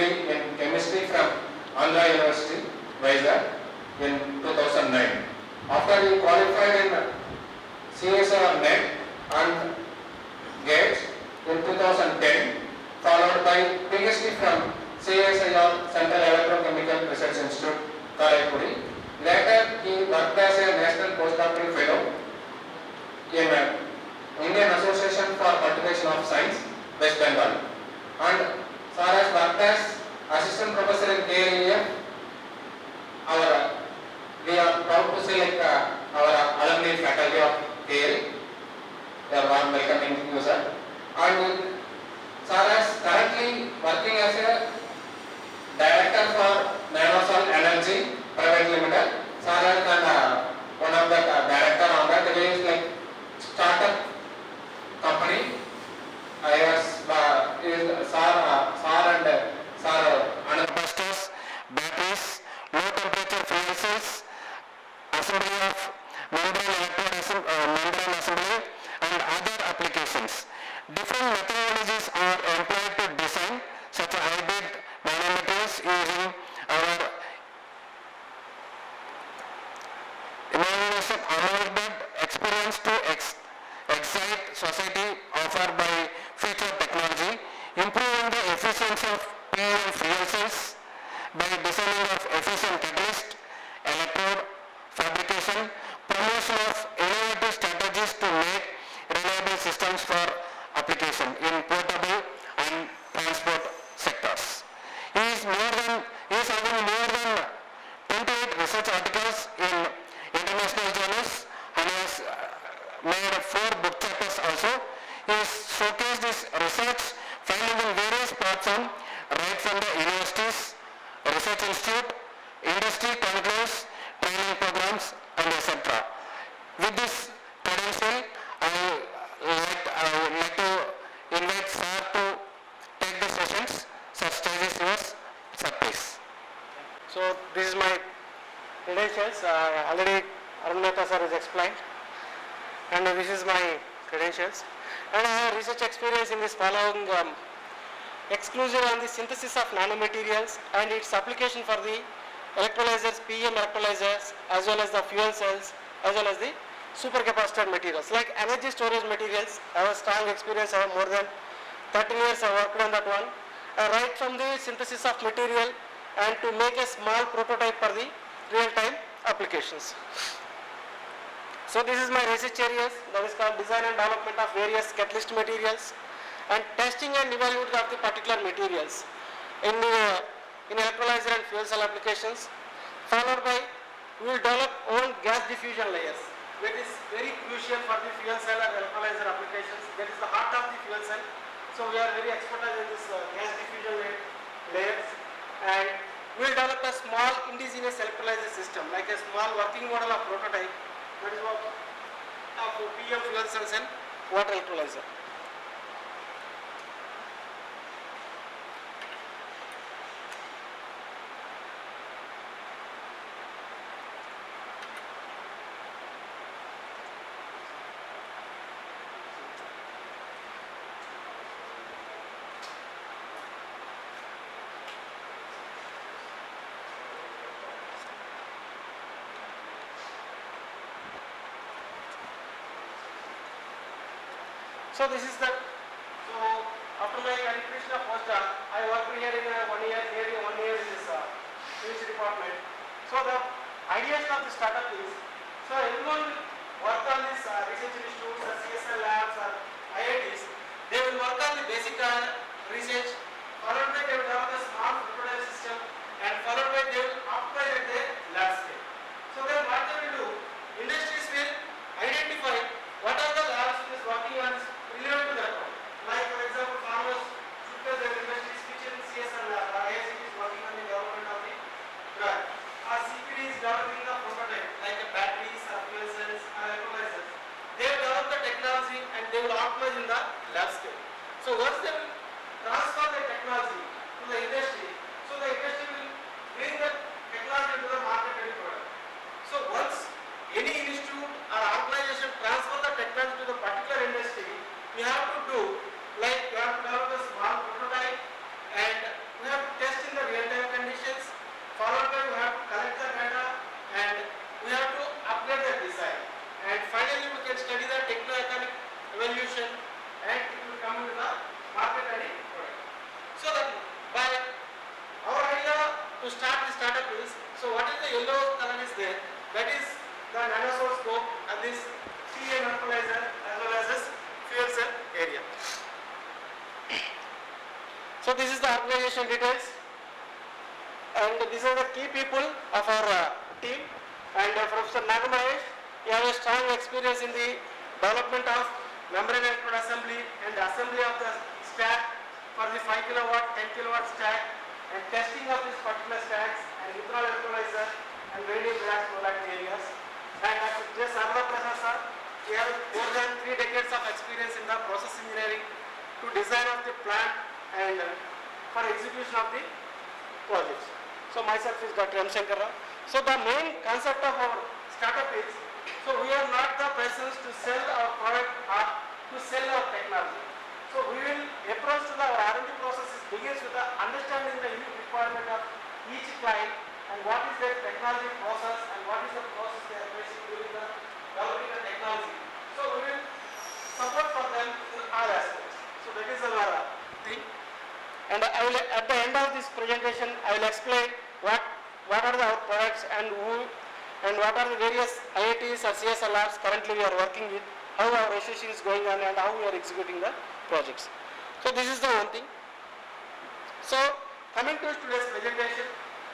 degree in chemistry from Andhra University, Vizag in 2009. After he qualified in CSR NET and GATE in 2010, followed by PhD from CSIR Central Electrochemical Research Institute, Karaikuri. Later, he worked as a National Postdoctoral Fellow in Indian Association for Cultivation of Science, West Bengal. And Sir has worked as Assistant Professor in KLEF. We are proud to say our alumni faculty of KL. They are warm welcoming you, sir. And Sir is currently working as a Director for Nanosol Energy Private Limited. Sir is one of the director on that. It is like startup company. I was Sir and busters, batteries, low temperature fuel cells, assembly of membrane assembly and other applications. Different methodologies are employed to design such a hybrid nanomaterials using our imagination unlimited experience to excite society offered by future technology, improving the efficiency of PEM fuel cells by designing of efficient catalyst, electrode, fabrication, promotion of innovative strategies to make reliable systems for application in portable and transport sectors. He is having more than 28 research articles in international journals and has made 4 book chapters also. He has showcased his research finding in various platforms right from the universities, research institute, industry conclaves, training programs and etc. With this credential, I would like to invite Sir to take the sessions. Sir, stage is yours. Sir, please. So this is my credentials. Already Arun Mehta sir has explained, and this is my credentials. And I have research experience in this following exclusive on the synthesis of nanomaterials and its application for the electrolyzers, PEM electrolyzers, as well as the fuel cells, as well as the supercapacitor materials. Like energy storage materials, I have a strong experience. I have more than 13 years I worked on that one. Right from the synthesis of material and to make a small prototype for the real-time applications. So this is my research areas, that is called design and development of various catalyst materials and testing and evaluation of the particular materials in electrolyzer and fuel cell applications. Followed by, we will develop own gas diffusion layers, which is very crucial for the fuel cell and electrolyzer applications. That is the heart of the fuel cell. So we are very expertise in this gas diffusion layers, and we will develop a small indigenous electrolyzer system, like a small working model of prototype. That is what for PEM fuel cells and water electrolyzer. So this is the, so after my completion of postdoc, I worked here in 1 year, nearly 1 year in this chemistry department. So the idea of the startup is, so everyone will work on this research institutes, CSL labs or IITs, they will work on the basic research, followed by they will develop a small prototype system, and followed by they will optimize at their lab scale. So then what they will do, industries will identify what are the labs which is working on this relevant to that one. Like for example, farmers should tell their industries which in CSR lab, or IICT is working on the development of the drug, or CPD is developing the prototype, like a batteries or fuel cells or electrolyzers. They will develop the technology and they will optimize in the lab scale. So once they will transfer the technology to the industry, so the industry will bring the technology to the market ready product. So once any institute or organization transfer the technology to the particular industry, we have to do, like we have to develop a small prototype and we have to test this PM electrolyzer as well as this fuel cell area. So this is the organization details, and these are the key people of our team. And Professor Nagamahesh, he has a strong experience in the development of membrane electrode assembly and assembly of the stack for the 5 kilowatt, 10 kilowatt stack, and testing of these particular stacks and ethanol electrolyzer and vanadium gas product areas. And just Sarva Prasad sir, he has more than 3 decades of experience in the process engineering to design of the plant and for execution of the projects. So myself is Dr. M. Shankar Rao. So the main concept of our startup is, so we are not the persons to sell our product or to sell our technology. So we will approach to the R&D process begins with the understanding the unique requirement of each client and what is their technology process and what is the process they are facing during the developing the technology. So we will support for them in all aspects. So that is our thing. And I will, at the end of this presentation, I will explain what are our products and who and what are the various IITs or CSR labs currently we are working with, how our association is going on and how we are executing the projects. So this is the one thing. So coming to today's presentation,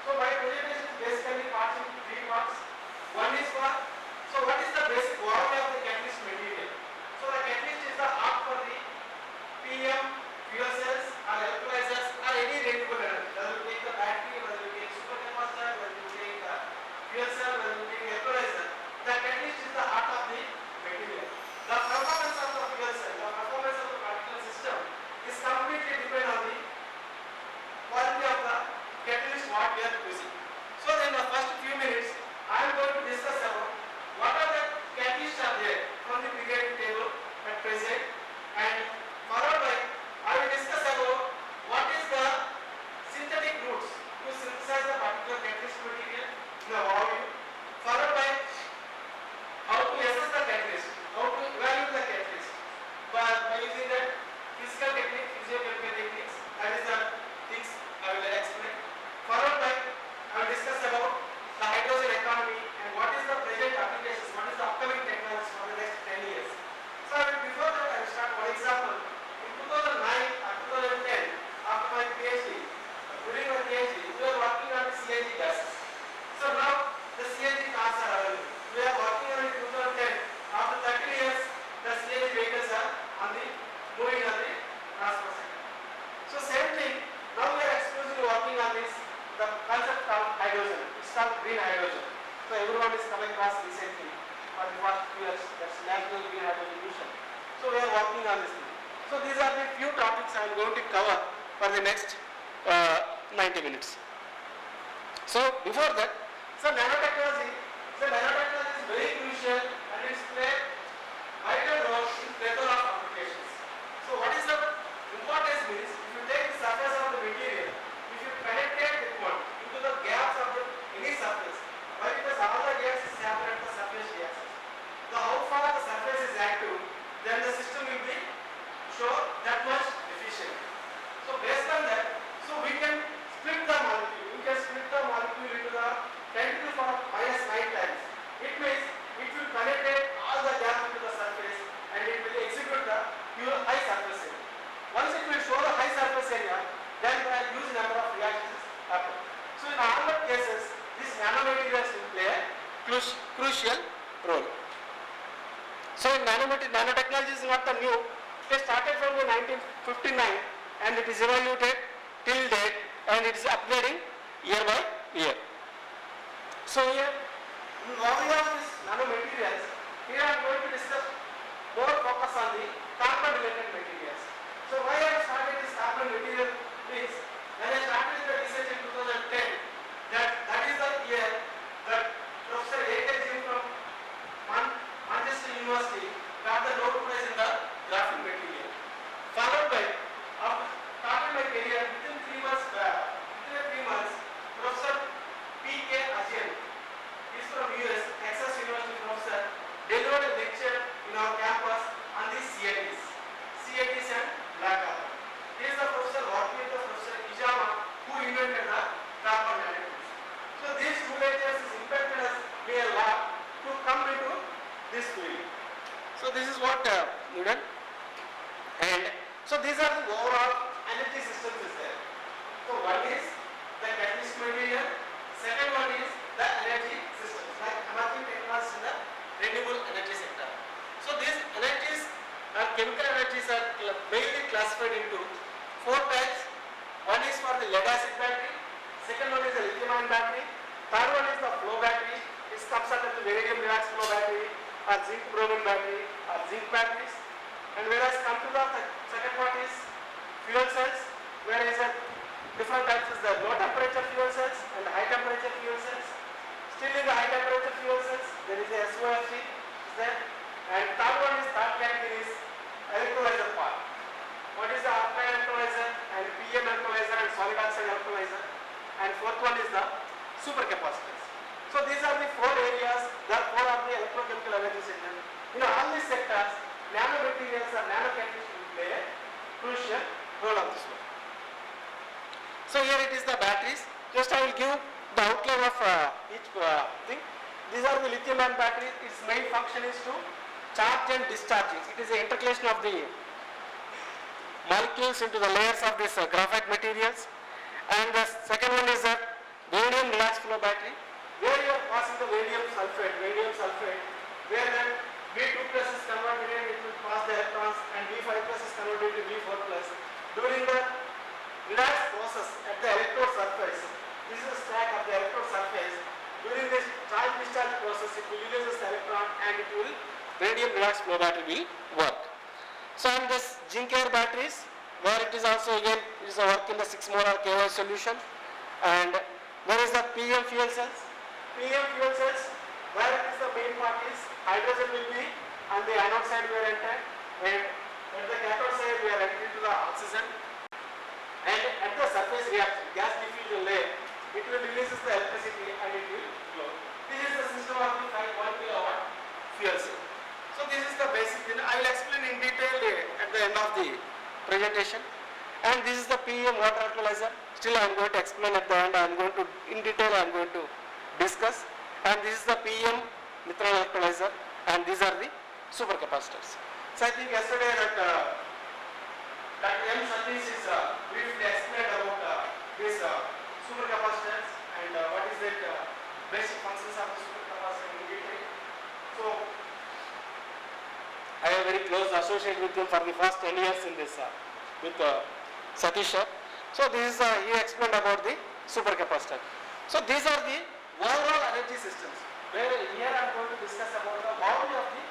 so my presentation is basically parts into 3 parts. One is for, so what is the basic quality of the catalyst material? So the catalyst is the heart for the PM, fuel cells or electrolyzers or any renewable energy. Whether you take the battery, whether you take supercapacitor, whether you take the fuel cell, whether you take electrolyzer, the catalyst is the heart of the material. The performance of the fuel cell, the performance of the particle system is completely dependent on the quality of the catalyst what we are using. So in the first few minutes, I am going to discuss about what are the catalysts are there from the periodic table at present, and followed by I will discuss about what is the synthetic routes to synthesize the particular catalyst material in the volume, followed by how to assess the catalyst, how to evaluate the catalyst by using the physical technique, physiochemical techniques. That is the things I will explain. Followed by I will discuss about the hydrogen economy and what is the present applications, what is the upcoming technologies for the next 10 years. So before that I will start one example. In 2009 or 2010, after my PhD, during my PhD, we were working on the CNG gases. So now the CNG cars are available. We are working on it in 2010. After 30 years, the CNG vehicles are on the moving on the transport sector. So same thing, now we are exclusively working on this, the concept called hydrogen. It's called green hydrogen. So everyone is coming across recently for the past few years. That's national green hydrogen mission. So we are working on this thing. So these are the few topics I am going to cover for the next 90 minutes. So before that, so nanotechnology is very crucial and it's play vital role in plethora of applications. So what is the importance means, if you take the surface of the material, if you penetrate with one into the gaps of any surface, why? Because all the gases separate the surface gases. So how far the surface is active, then the system will be show that much efficient. So based on that, so we can split the molecule. We can split the molecule into the 10 to the power minus 9 times. It means it will penetrate all the gaps into the surface and it will execute the pure high surface area. Once it will show the high surface area, then a huge number of reactions happen. So in all the cases, these nanomaterials will play a crucial role. So nanotechnology is not the new. It started from the 1959 and it is evaluated till date and it is upgrading year by year. So here, all we have these nanomaterials. Here I am going to discuss more focus on the carbon related materials. So why I have started this carbon material means, when I started the research in 2010, that is the year that Professor A.K. Jim from Manchester University got the Nobel Prize in the graphene material. Followed by, after starting my career, within 3 months, Professor P.K. Ajay, he is from US, Texas University professor, delivered a lecture in our campus on the CATs and black carbon. He is the professor working with the Professor Ijawa, who invented the carbon nanotubes. So these 2 lectures this fluid. So this is what needed. And so these are the overall energy systems is there. So one is the catalyst material, second one is the energy systems, like emerging technologies in the renewable energy sector. So these energies chemical energies are mainly classified into four types. One is for the lead acid battery, second one is the lithium ion battery, third one is the flow battery. This comes under the vanadium redox flow battery or zinc bromine battery or zinc batteries. And whereas come to the second part is fuel cells, whereas different types is the low temperature fuel cells and high temperature fuel cells. Still in the high temperature fuel cells there is a SOFC is there. And third one is third category is electrolyzer part. What is the alkaline electrolyzer and PM electrolyzer and solid oxide electrolyzer. And fourth one is the supercapacitors. So these are the four areas, that four are the electrochemical energy system. In all these sectors, nanomaterials or nanocatalysts will play a crucial role of this one. So here it is the batteries. Just I will give the outline of each thing. These are the lithium ion batteries. Its main function is to charge and discharging. It is the intercalation of the molecules into the layers of this graphite materials. And the second one is the vanadium redox flow battery, where you are passing the vanadium sulfate, where then V2 plus is converted and it will pass the electrons and V5 plus is converted to V4 plus. During the redox process at the electrode surface, this is a stack of the electrode surface. During this charge discharge process, it will release this electron and it will, vanadium redox flow battery will work. So on this zinc air batteries, where it is also again, it is a work in the 6 molar KY solution. And there is the PM fuel cells. PM fuel cells, where it is the main part is hydrogen will be on the anode side we are entering, and at the cathode side we are entering to the oxygen. And at the surface reaction, gas diffusion layer, it will releases the electricity and it will flow. This is the system of the 1 kilowatt fuel cell. So this is the basic thing. I will explain in detail at the end of the presentation. And this is the PEM water electrolyzer. Still I am going to explain at the end. I am going to, in detail I am going to discuss. And this is the PEM methanol electrolyzer. And these are the supercapacitors. So I think yesterday that Dr. M. Satish is briefly explained about these supercapacitors and what is the basic functions of the supercapacitor in detail. So I am very close associated with him for the first 10 years in this with Satish. So this is he explained about the supercapacitor. So these are the overall energy systems. Where here I am going to discuss about the body of the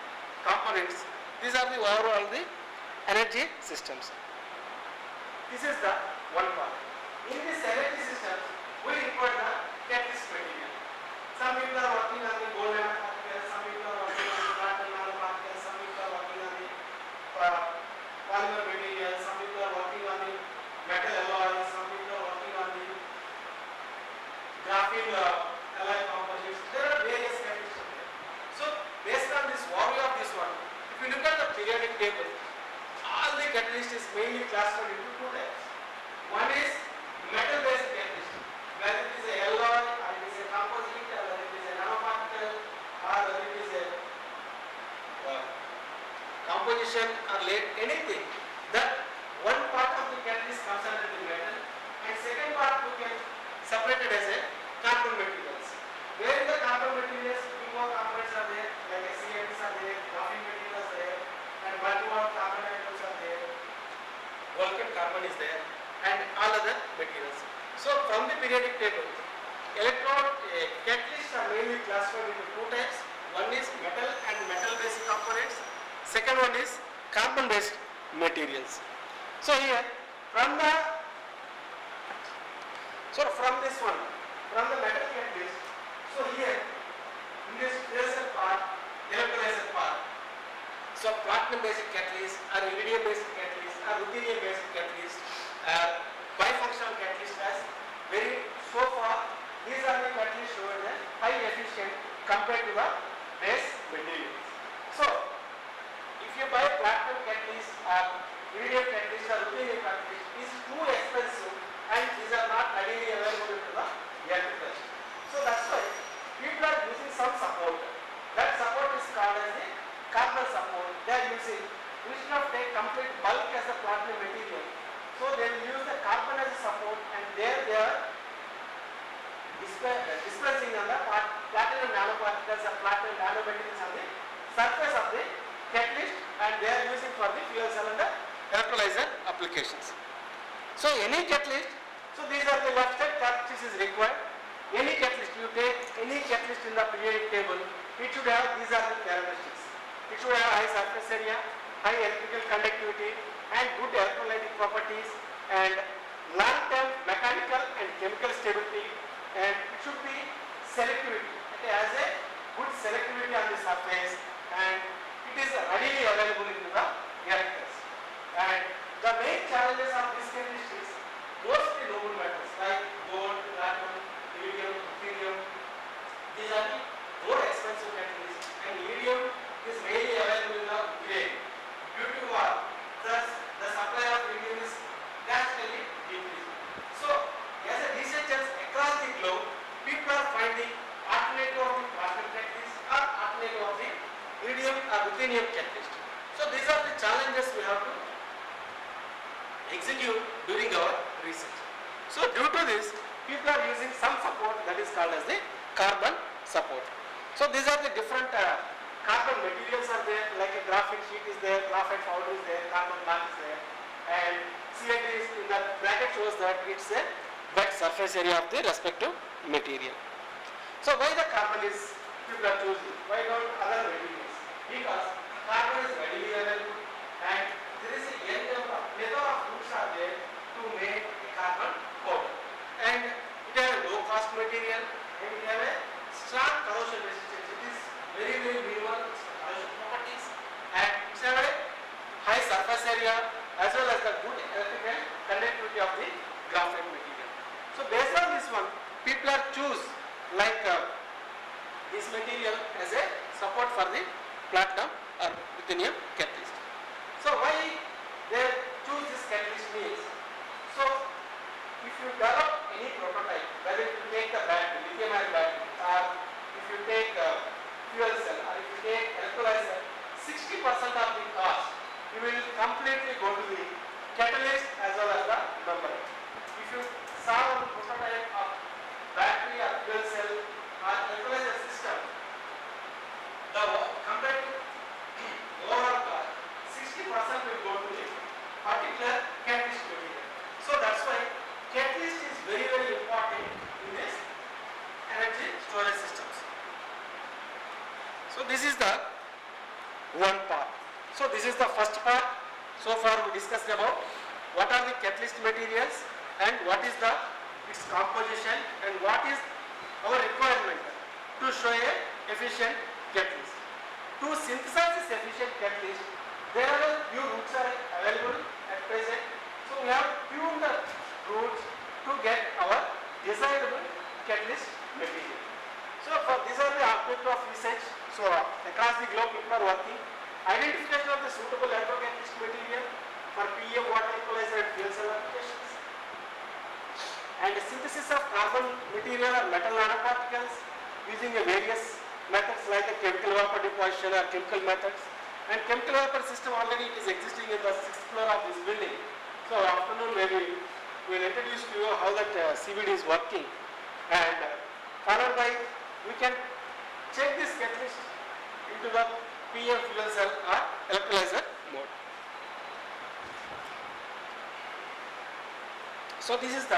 components. These are the overall the energy systems. This is the one part. In this energy systems, we require the catalyst material. Some people are working on the gold nanoparticles, some people are working on the platinum nanoparticles, some people are working on the polymer materials, some people are working on the metal alloys, some people are working on the graphene alloy composites. There are various catalysts there. So based on this value of this one, if you look at the periodic table, all the catalysts is mainly classified into two types. One is metal based catalyst, whether it is a alloy or it is a composite or whether it is a nanoparticle or whether it is a composition or lead, anything, that one part of the catalyst comes under the metal and second part we can separate it as a carbon materials. Where in the carbon materials, few more components are there, like CFs are there, graphene materials are there, and multi-wall carbon atoms are there, Vulcan carbon is there, and all other materials. So from the periodic table, catalysts are mainly classified into two types. One is metal and metal based components. Second one is carbon based materials. So here from this one, from the metal catalyst, so here in this resin part, electrolyzer part, so platinum based catalyst or iridium based catalyst or ruthenium based catalyst, bifunctional catalyst as very, so far these are the catalysts showing the high efficient compared to the base materials. So if you buy platinum catalyst or iridium catalyst or ruthenium catalyst, it is too expensive and these are not readily available to the electrical. So that's why people are using some support. That support is called as the applications. So any catalyst, so these are the left side catalyst is required. Any catalyst, you take any catalyst in the periodic table, it should have, these are the characteristics. It should have high surface area, high electrical conductivity and good electrolytic properties and long-term mechanical and chemical stability, and it should be selectivity. It has a good selectivity on the surface and it is readily available in the reactors. And the main challenges of this catalyst is mostly noble metals like gold, platinum, iridium, ruthenium. These are the more expensive catalysts, and iridium is mainly available in the grade. Due to what? Thus, the supply of iridium is drastically decreased. So, as a researchers across the globe, people are finding alternative of the platinum catalyst or alternative of the iridium or ruthenium catalyst. So, these are the challenges we have to execute during our research. So, due to this, people are using some support that is called as the carbon support. So, these are the different carbon materials are there, like a graphite sheet is there, graphite powder is there, carbon black is there, and CAD is in the bracket shows that it's a wet surface area of the respective material. So, why the carbon is people are choosing? Why not other materials? Because carbon is readily available and there is a plethora of routes are there to make a carbon powder, and it has a low cost material and it has a strong corrosion resistance. It is very minimal corrosion properties and it has a high surface area as well as the good electrical conductivity of the graphite material. So based on this one, people are choose like this material as a support for the platinum or ruthenium catalyst. So why they choose this catalyst means, so if you develop any prototype, whether you take the battery, lithium ion battery, or if you take fuel cell, or if you take electrolyzer, 60% of the cost you will completely go to the catalyst as well as the membrane. If you solve a prototype of battery or fuel cell or electrolyzer system, the compared to overall cost, 60% will go to the particular catalyst material. So that's why catalyst is very important in this energy storage systems. So this is the one part. So this is the first part. So far we discussed about what are the catalyst materials and what is the its composition and what is our requirement to show a efficient catalyst. To synthesize this efficient catalyst, there are a few routes are available at present. So we have tuned the routes to get our desirable catalyst material. So for these are the aspects of research. So across the globe people are working. Identification of the suitable electrocatalyst material for PEM, water equalizer and fuel cell applications. And the synthesis of carbon material or metal nanoparticles using a various methods like a chemical vapor deposition or chemical methods. And chemical vapor system already it is existing in the 6th floor of this building. So afternoon maybe we will introduce to you how that CVD is working, and followed by we can check this catalyst into the PEM fuel cell or electrolyzer mode. So this is the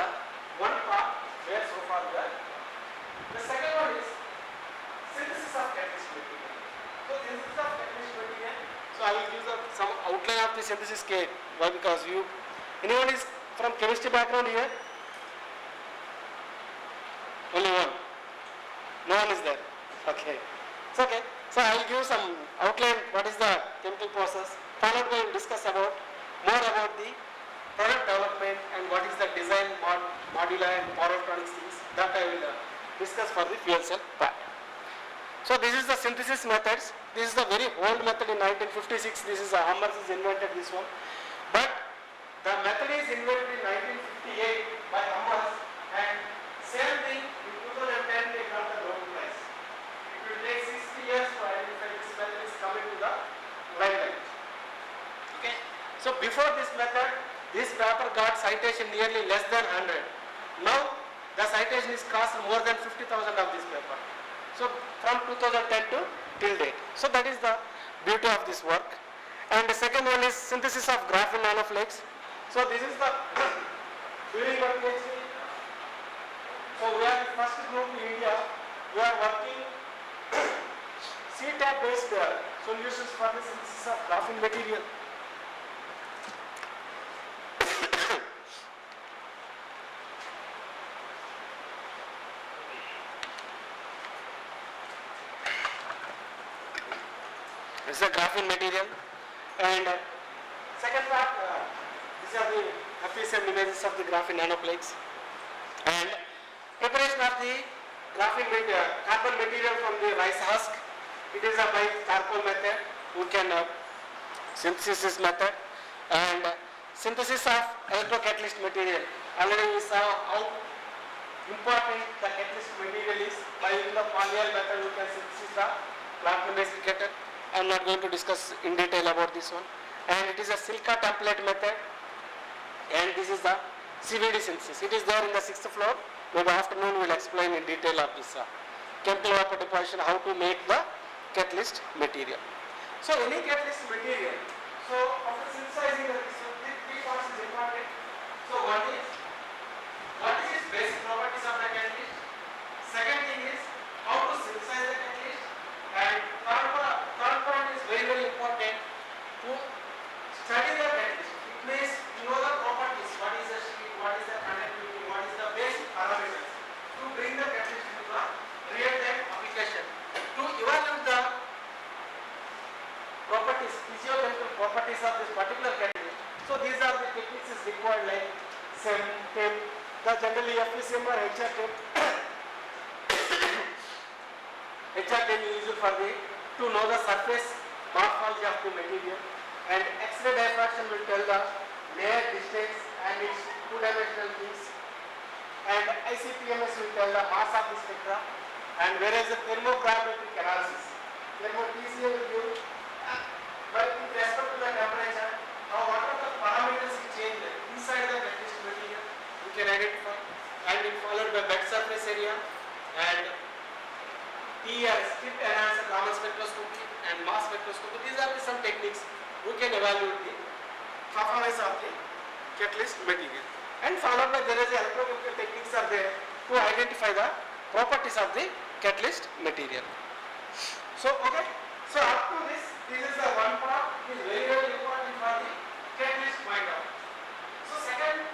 one part where so far we are. The second one is synthesis of catalyst material. So synthesis of catalyst material. So I will give some outline of the synthesis kit. Why? Because anyone is from chemistry background here? Only one. No one is there. Okay. It's okay. So I will give some outline what is the chemical process. Followed by we will discuss about more about the product development and what is the design, modular and power electronics things that I will discuss for the fuel cell part. So this is the synthesis methods. This is the very old method in 1956. This is Hammers is invented this one. But the method is invented in 1958 by Hammers, and same thing in 2010 they got the Nobel Prize. It will take 60 years to identify this method is coming to the limelight. Okay. So before this method, this paper got citation nearly less than 100. Now the citation is cost more than 50,000 of this paper. So from 2010 to till date. So that is the beauty of this work. And the second one is synthesis of graphene nanoflakes. So this is the during the PhD. So we are the first group in India. We are working CTAP based solutions for the synthesis of graphene material. This is the graphene material, and second part, these are the FSM images of the graphene nanoplates, and preparation of the graphene carbon material from the rice husk. It is a by charcoal method. We can synthesis method, and synthesis of electrocatalyst material. Already we saw how important the catalyst material is. By using the polyol method, we can synthesize the platinum acetate. I am not going to discuss in detail about this one. And it is a silica template method, and this is the CVD synthesis. It is there in the 6th floor. Maybe afternoon we will explain in detail of this chemical vapor deposition, how to make the catalyst material. So any catalyst material, so after synthesizing the three parts is important. So one is what is basic properties of the catalyst. Second thing is how to synthesize the catalyst, and third point is very, very important to study the catalyst. It means to know the properties, what is the sheet, what is the conductivity, what is the basic parameters to bring the catalyst into the real-time application. To evaluate the properties, physiochemical properties of this particular catalyst. So these are the techniques is required, like SEM, tape, the generally FSM or HR tape. HR tape is used for the to know the surface morphology of the material, and X-ray diffraction will tell the layer distance and its two-dimensional things, and ICP-MS will tell the mass of the spectra, and whereas the thermogravimetric analysis, TCA will give but with respect to the temperature, what are the parameters it changes inside the catalyst material, we can identify, and it followed by bed surface area, and TER, strip enhancer Raman spectroscopy, and mass spectroscopy. These are some techniques we can evaluate the performance of the catalyst material. And followed by there is the electrochemical techniques are there to identify the properties of the catalyst material. So okay, so up to this is the one part is very, very important for the catalyst point of. So second,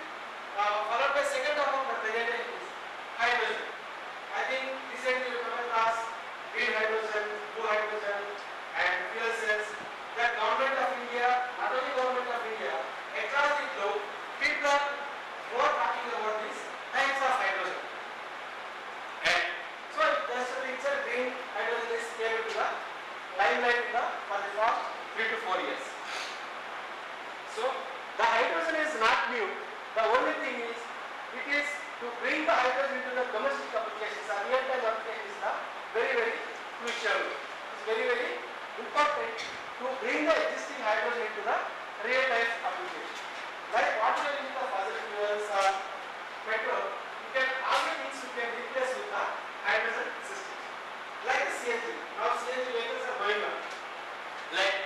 followed by second of our presentation is hydrogen. I think recently you come across green hydrogen, blue hydrogen, and fuel cells. The government of India, not only government of India, across the globe, people are more talking about these types of hydrogen. And so just a picture, green hydrogen is came to the limelight for the past 3 to 4 years. So the hydrogen is not new. The only thing is, it is to bring the hydrogen into the domestic applications, or real-time applications is the very, very crucial. It's very, very important to bring the existing hydrogen into the real-time application. Like what we are using the fossil fuels or petrol, you can all the things you can replace with the hydrogen system. Like the CNG. Now CNG vehicles are going on. Like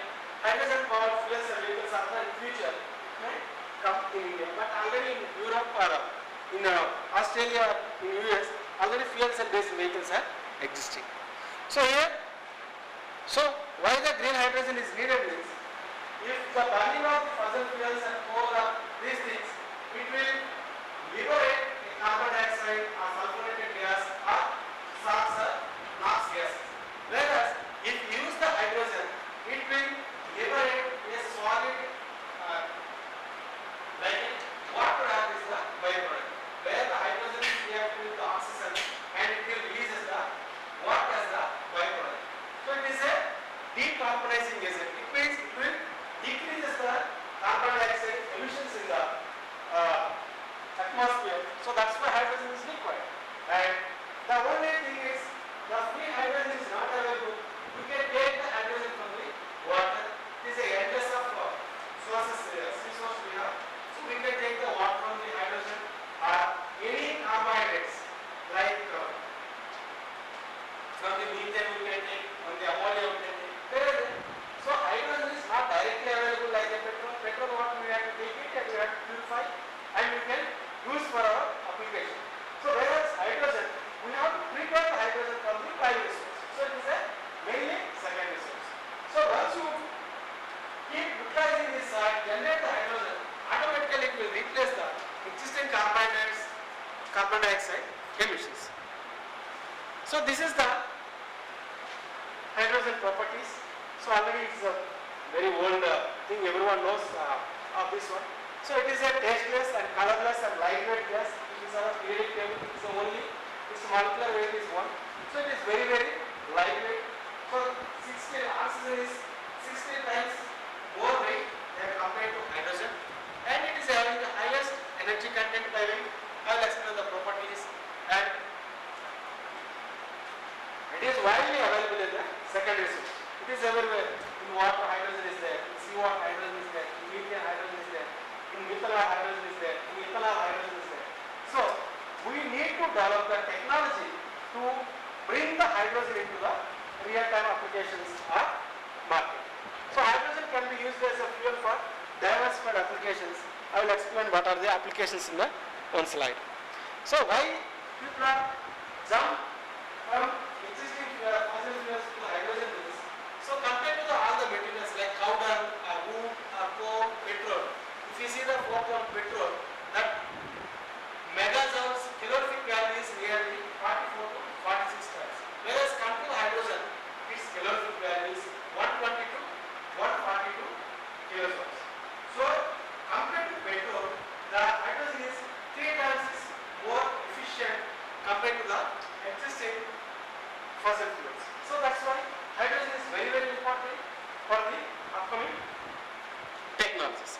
hydrogen powered fuel cell vehicles are the future. It may come in India, but already in Europe or in Australia, in US, already fuel cell based vehicles are existing. So here, so why the green hydrogen is needed is, if the burning of the fossil fuels and coal or these things, it will liberate a carbon dioxide or sulfurated gas or SOx or NOx gas. Whereas if you use the hydrogen, it will liberate a solid like water as the byproduct, where the hydrogen is reacted with the oxygen and it will release as the water as the byproduct. So it is a decarbonizing agent. It means it will decrease the carbon dioxide emissions in the atmosphere. So that's why hydrogen is required. And the only thing is, the free hydrogen is not available. You can take the hydrogen from the water. It is a endless of sources, resource we have. So we can take the water from the hydrogen or any carbohydrates like from the methane we can take, from the ammonia we can take. So hydrogen is not directly available like the petrol. Petrol, what we have to take it and we have to carbon dioxide emissions. So this is the hydrogen properties. So already it's a very old thing, everyone knows of this one. So it is a tasteless and colorless and lightweight gas. It is on a periodic table. It's only its molecular weight is 1. So it is very lightweight. So 16 oxygen is 16 times more weight than compared to hydrogen, and it is having the highest energy content by weight. I will explain the properties, and it is widely available in the secondary source. It is everywhere. In water, hydrogen is there. In seawater, hydrogen is there. In methane, hydrogen is there. In methanol, hydrogen is there. In ethanol, hydrogen is there. So we need to develop the technology to bring the hydrogen into the real-time applications or market. So hydrogen can be used as a fuel for diversified applications. I will explain what are the applications in the one slide. So why people are jump from existing fossil fuels to hydrogen fuels? So compared to all the materials like cow dung or wood or coal, petrol, if you see the form of petrol, that megajoules calorific value is nearly 44 to 46 times. Whereas come to hydrogen, its calorific value is 120 to 142 kilojoules. So compared to petrol, the hydrogen is 3 times more efficient compared to the existing fossil fuels. So that's why hydrogen is very important for the upcoming technologies.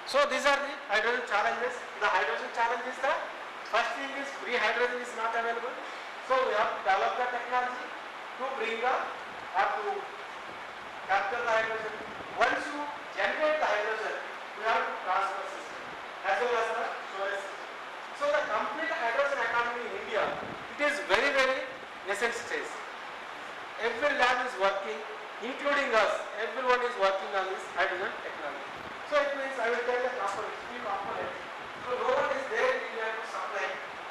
So these are the hydrogen challenges. The hydrogen challenge is the first thing is free hydrogen is not available. So we have to develop the technology to bring the or to capture the hydrogen. Once you generate the hydrogen, we have to transfer system as well as the storage system. So the complete hydrogen economy in India, it is very nascent stage. Every lab is working, including us. Everyone is working on this hydrogen technology. So it means I will tell the components, key components. So no one is there in India to supply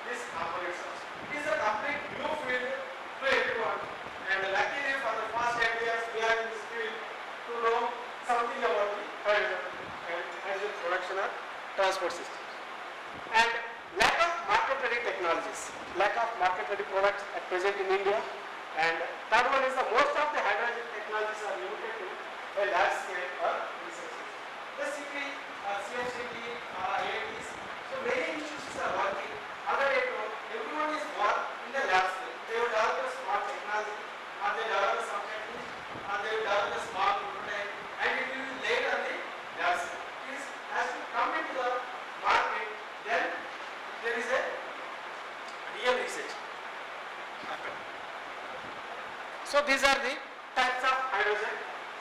this components also. It is a complete new field to everyone. And luckily for the past 10 years we are in this field to know something about the hydrogen and hydrogen production or transport systems. And lack of market-ready technologies, lack of market-ready products at present in India. And third one is the most of the hydrogen technologies are limited to a large scale or research. The CP, CFCT, IITs, so many institutions are working. Already everyone is working in the lab scale. They will develop a smart technology, or they develop some technique, or they will develop a small prototype, and it will be laid on the lab scale. It has to come into the market, then there is a real research. So these are the types of hydrogen.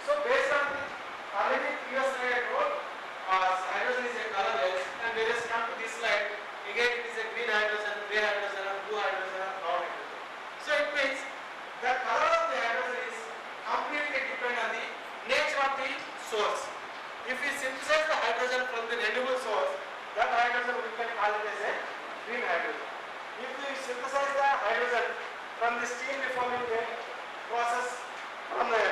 So based on the already previous slide I told, hydrogen is a colorless, and when it comes to this slide, again it is a green hydrogen, gray hydrogen, or blue hydrogen, or brown hydrogen. So it means the color of the hydrogen is completely depend on the nature of the source. If we synthesize the hydrogen from the renewable source, that hydrogen we can call it as a green hydrogen. If we synthesize the hydrogen from the steam reforming process from the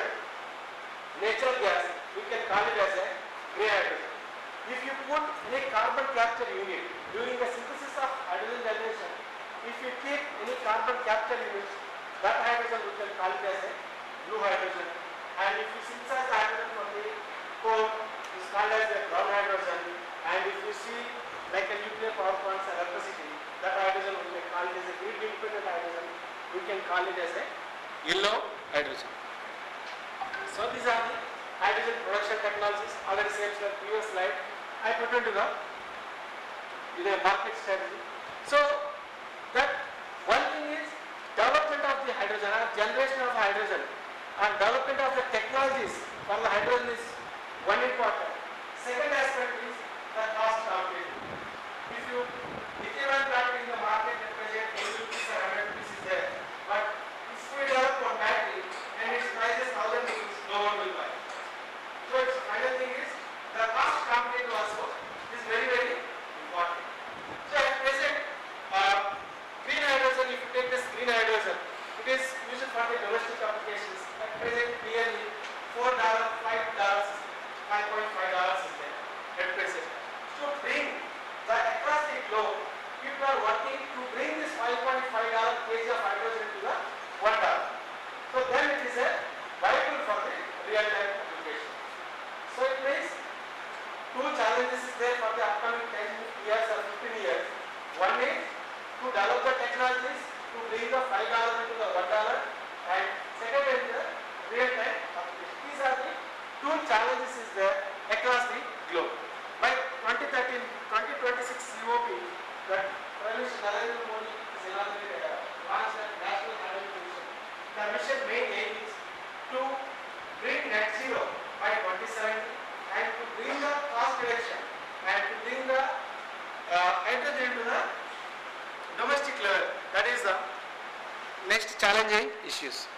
natural gas, we can call it as a gray hydrogen. If you put any carbon capture unit during the synthesis of hydrogen generation, if you keep any carbon capture unit, that hydrogen we can call it as a blue hydrogen. And if you synthesize the hydrogen from the coal, it's called as a brown hydrogen. And if you see like a nuclear power plants and electricity, that hydrogen we can call it as a grid independent hydrogen. We can call it as a yellow hydrogen. So these are the hydrogen production technologies. Already said in the previous slide, I put into the market strategy. So that one thing is development of the hydrogen or generation of hydrogen and development of the technologies for the hydrogen is one important. Second aspect is the cost competitive. If you lithium battery in the market at present 80 rupees or 100 rupees is there, but if we develop one battery and its price is 1000 rupees, no one will buy. So its final thing is the cost competitive also is very important. So at present green hydrogen, if you take this green hydrogen, it is used for the domestic applications. At present clearly issues.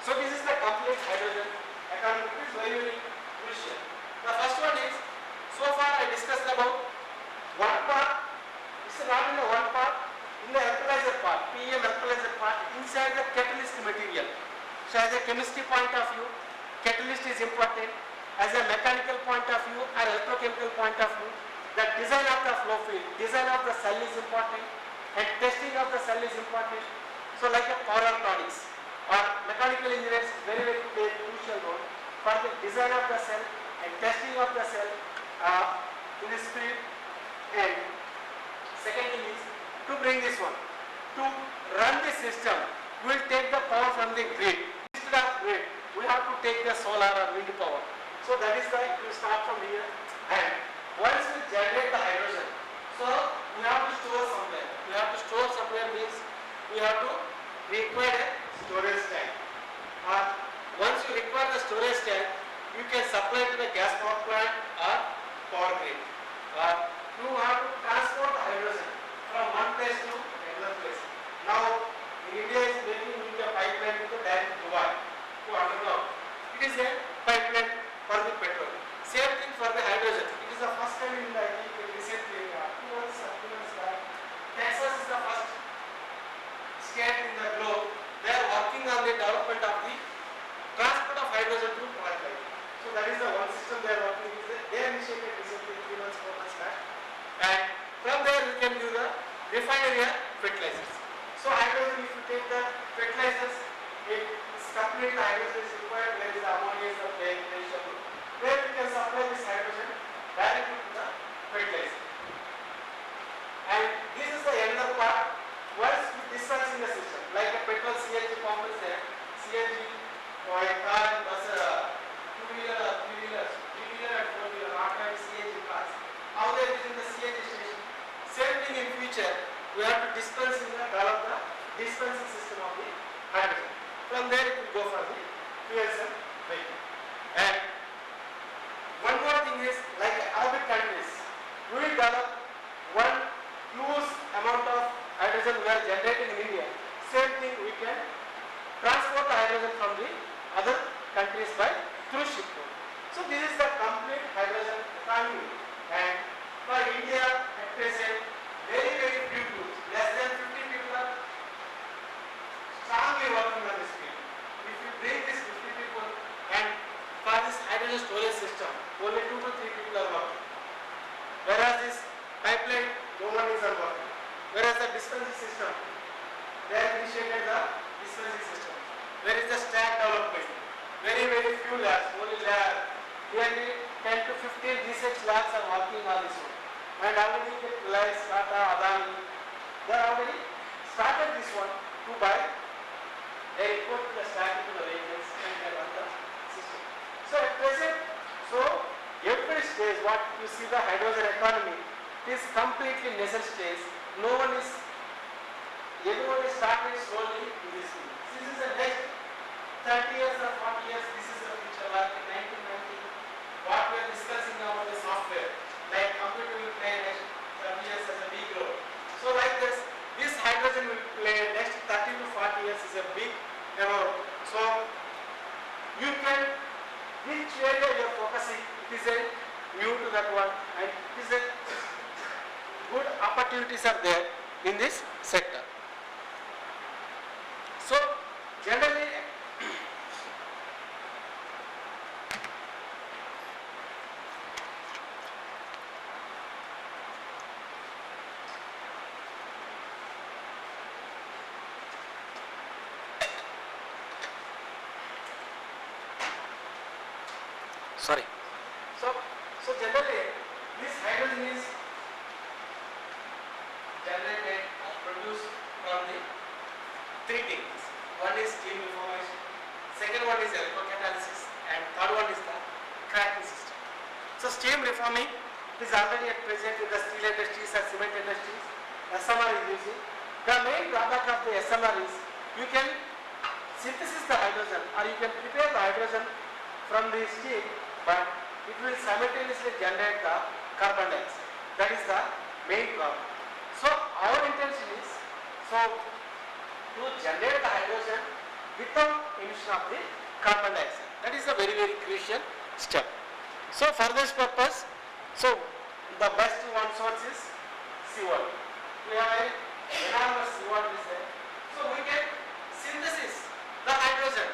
So this is the complete hydrogen economy. It is very, very crucial. The first one is, so far I discussed about one part. It's not in the one part, in the electrolyzer part, PEM electrolyzer part, inside the catalyst material. So as a chemistry point of view, catalyst is important. As a mechanical point of view or electrochemical point of view, the design of the flow field, design of the cell is important, and testing of the cell is important. So like a power electronics or mechanical engineers very, very play a crucial role for the design of the cell and testing of the cell in this field. And second thing is to bring this one, to run the system, we will take the power from the grid. Instead of grid, we have to take the solar or wind power. So that is why we start from here, and once we generate the hydrogen, so we have to store somewhere. We have to store somewhere means we require a storage tank. Once you require the storage tank, you can supply to the gas power plant or power grid. You have to transport the hydrogen from one place to another place. Now, India is making a pipeline to the direct Dubai to underground. It is a pipeline for the petrol. Same thing for the hydrogen. It is the first time in the I think recently, 2 months back, Texas is the first state in the globe. They are working on the development of the transport of hydrogen to pipeline. So that is the one system they are working with. They initiated recently 3 months, 4 months back. And from there we can do the refinery fertilizers. So hydrogen, if you take the fertilizers, it is complete hydrogen is required. There is ammonia is the vegetable. Where we can supply this hydrogen directly to the fertilizer. And this is the another part. Once we discharge in the system, like a petrol CNG pump is there, CNG or a car and bus, two-wheeler, three-wheeler, three-wheeler and four-wheeler, not having CNG cars. How they are using the CNG station. Same thing in future, we have to develop the dispensing system of the hydrogen. From there it will go for the fuel cell vehicle. And one more thing is, like Arabic countries, we will develop one huge amount of hydrogen we are generating in India. Same thing we can transport the hydrogen from the other countries by through shipment. So this is the complete hydrogen economy. And for India at present, very, very few groups, less than 50 people are strongly working on this field. If you bring this 50 people and for this hydrogen storage system, only 2 to 3 people are working. Whereas this pipeline, no one is working. Whereas the dispensing system, they have initiated the dispensing system. Where is the stack development? Very, very few labs, only nearly 10 to 15 research labs are working on this one. And already the Reliance, Tata, Adani, they have already started this one to buy. They put the stack into the vehicles and they run the system. So at present, every stage what you see the hydrogen economy, it is completely nascent stage. Everyone is starting slowly in this field. This is the next 30 years or 40 years, this is the future. Like in 1990, what we are discussing about the software, like computer will play next 30 years as a big role. So like this hydrogen will play next 30 to 40 years is a big role. So you can, which area you are focusing, it is a new to that one, and it is a good opportunities are there in this sector. So generally, Sorry. So generally, this hydrogen is generated or produced from the three techniques. One is steam reformation, second one is electrocatalysis, and third one is the cracking system. So steam reforming is already at present in the steel industries and cement industries. SMR is using. The main drawback of the SMR is you can synthesize the hydrogen or you can prepare the hydrogen from the steel, but it will simultaneously generate the carbon dioxide. That is the main problem. So our intention is, to generate the hydrogen, without emission of the carbon dioxide. That is a very, very crucial step. So for this purpose, so the best one source is seawater. We have a enormous seawater is there. So we can synthesis the hydrogen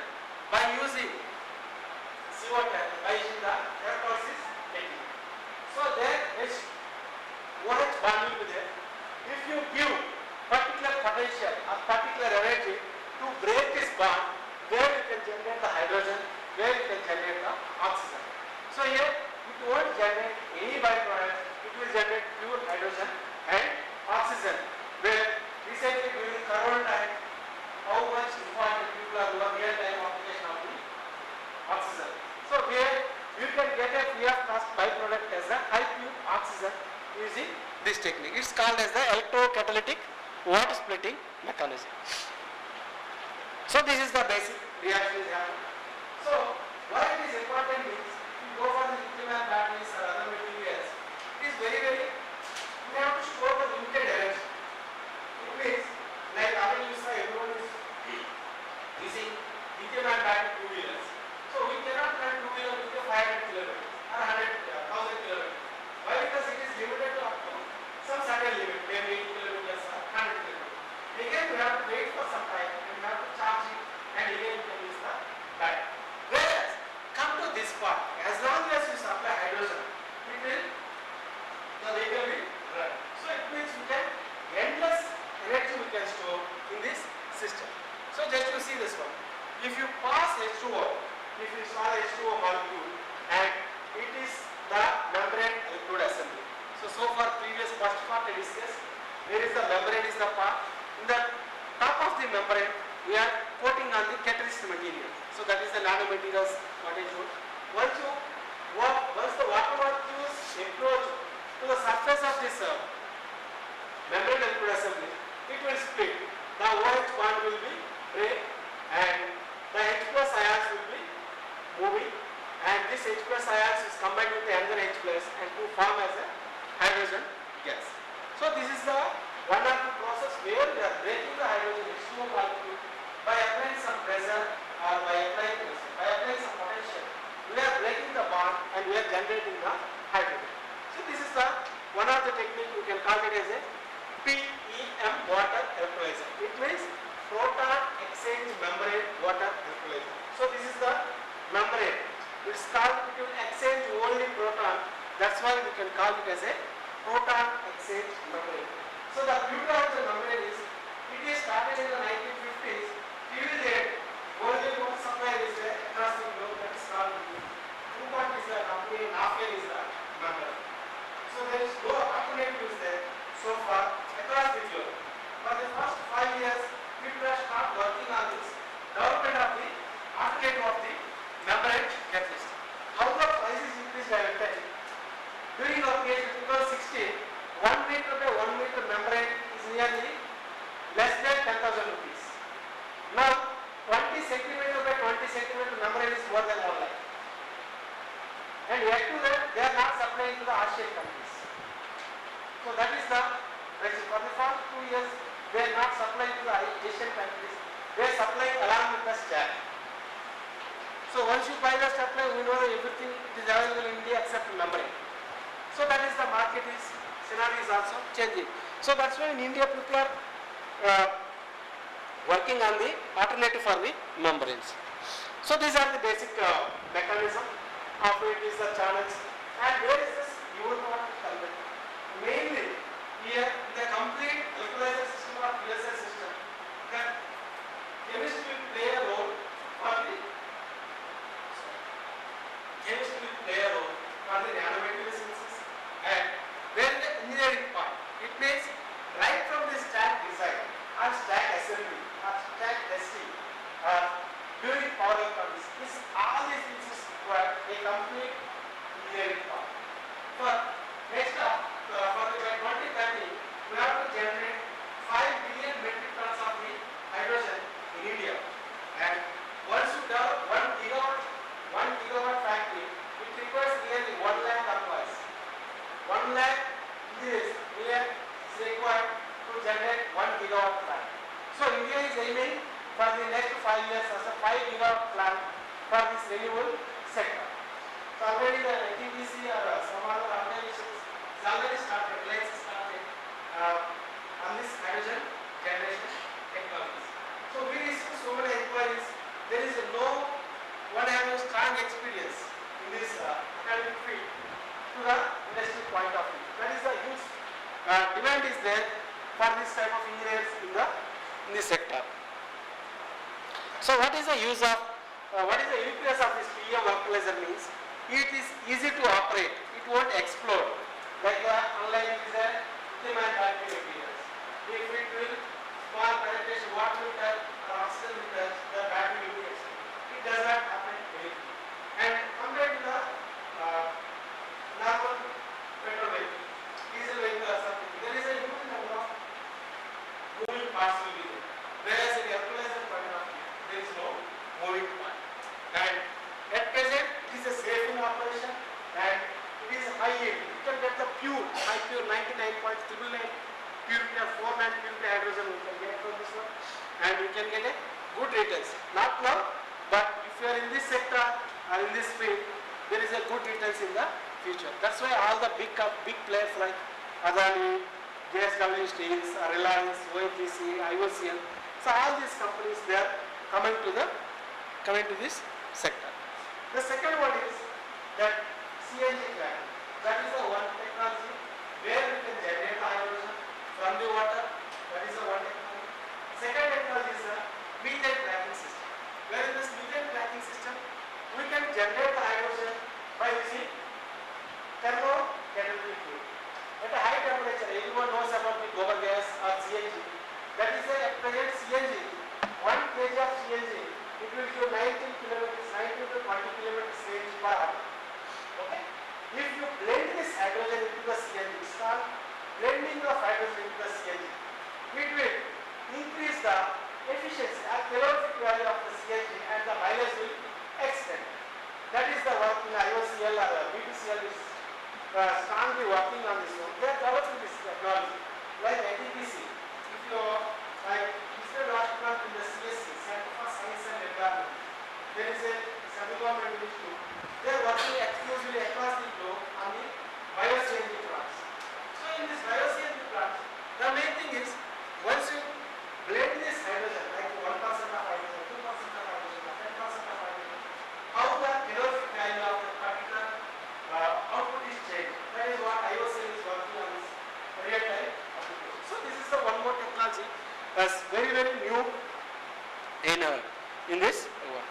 by using seawater, by using the electrolysis technique. So there is OH bond will be there. If you give particular potential or particular energy to break this bond, where you can generate the hydrogen, where you can generate the oxygen. So here it won't generate any byproduct, it will generate pure hydrogen and oxygen. Where recently during corona time, how much important people are doing real time application of the oxygen. So where you can get a free of cost byproduct as a high pure oxygen using this technique. It's called as the electrocatalytic water splitting mechanism. So this is the basic reaction is happening. So why it is important is if you go for the lithium-ion batteries or other materials, it is very, we have to store the limited energy. It means like other user everyone is using lithium-ion battery two-wheelers. So we cannot run two-wheeler with a 500 kilometers or 1,000 kilometers. Why? Because it is limited to up to some certain limit, maybe 80 kilometers or 100 kilometers. Again we have to wait for some time and we have to charge it and again we can use the battery. Whereas come to this part, as long as you supply hydrogen, it will, the vehicle will run. So it means we can endless energy we can store in this system. So just to see this one, if you pass H2O, if you saw the H2O molecule and it is the membrane electrode assembly. So far previous first part I discussed, where is the membrane is the part. In the top of the membrane we are coating on the catalyst material. So that is the nanomaterials what I showed. Once the water molecules approach to the surface of this membrane electrode assembly, it will split. The OH bond will be break and the H plus ions will be moving, and this H plus ions is combined with the another H plus and to form as a hydrogen gas. So this is the one of the process where we are breaking the hydrogen H2O molecule by applying some pressure or by applying some potential. We are breaking the bond and we are generating the hydrogen. So this is the one of the technique you can call it as a PEM water electrolyzer. It means proton exchange membrane water electrolyzer. So this is the membrane. It's called, it will exchange only proton. That's why we can call it as a proton exchange membrane. So the beauty of the membrane is, it is started in the 1950s. Till date, only one supplier is there across the globe, that is called DuPont is the company, Nafel is the membrane. So there is no alternative there so far across the globe. For the first 5 years, people have started working on this development of the alternative of the membrane catalyst. How the price is increased, I will tell you. During our case in 2016, 1 meter by 1 meter membrane is nearly less than 10,000 rupees. Now 20 centimeter by 20 centimeter membrane is more than 1 lakh. And yet to that they are not supplying to the Asian countries. So that is the price. For the first 2 years they are not supplying to the Asian countries. They are supplying along with the stack. So once you buy the supply, we know that everything is available in India except membrane. So that is the market is, scenario is also changing. So that's why in India people are working on the alternative for the membranes. So these are the basic mechanism of it is the channels. And where is this uniform convert? Mainly here in the complete electrolyzer system or PSI system, that chemistry will play a role for the nanomaterial synthesis, and where the engineering part. It means right from the stack design or stack assembly or stack testing or during power electronics, all these things is required a complete engineering part. For next up, for the by 2030, we have to generate 5 billion metric tons of the hydrogen in India, and once you develop 1 gigawatt factory, it requires nearly 1 lakh employees. 1 lakh engineers is required to generate 1 gigawatt plant. So India is aiming for the next 5 years or strong experience in this academic field to the industry point of view. That is the huge demand is there for this type of engineers in this sector. So what is the use of, what is the uniqueness of this PEM electrolyzer means? It is easy to operate, it won't explode like the unlike is a lithium ion battery materials. If it will small penetration water will touch or oxygen will touch, the battery will be explode. It does not happen very quickly. And compared to the normal petrol vehicle, diesel vehicle or something, there is a huge number of moving parts will be there. Whereas in the electrolyzer point of view, there is no moving part. And at present, it is a safe in operation and it is high yield. You can get the pure, high pure 99.999 purity or 490 purity hydrogen you can get from this one. And you can get a good returns. Not now, but if you are in this sector or in this field, there is a good returns in the future. That's why all the big players like Adani, JSW Steels, Reliance, ONGC, IOCL, so all these companies they are coming to this sector. The second one is that CNG plant. That is the one technology where we can generate the hydrogen from the water. That is the one technology. Second technology is the methane cracking system. Where in this methane cracking system we can generate the hydrogen by using thermocatalytic fluid. At a high temperature, everyone knows about the gobar gas or CNG. That is at present CNG. 1 kg of CNG, it will give 19 kilometers, 19 to 20 kilometers range per hour. Okay? If you blend this hydrogen into the CNG, start blending of hydrogen into the CNG, it will increase the efficiency or calorific value of the CNG and the mileage will extend. That is the work in IOCL or BPCL is strongly working on this one. They are developing this technology. Like NTPC, if you like Mr. last month in the CSC, Center for Science and Environment, there is a semi-government institute. They are working exclusively across the globe on the bio-CNG plants. So in this bio-CNG plants, the main thing is once you blend this hydrogen, like 1% of hydrogen, 2% of hydrogen, 10% of hydrogen, how the calorific value of the particular output is changed. That is what IOCL is working on this real-time application. So this is the one more technology that's very new in this one.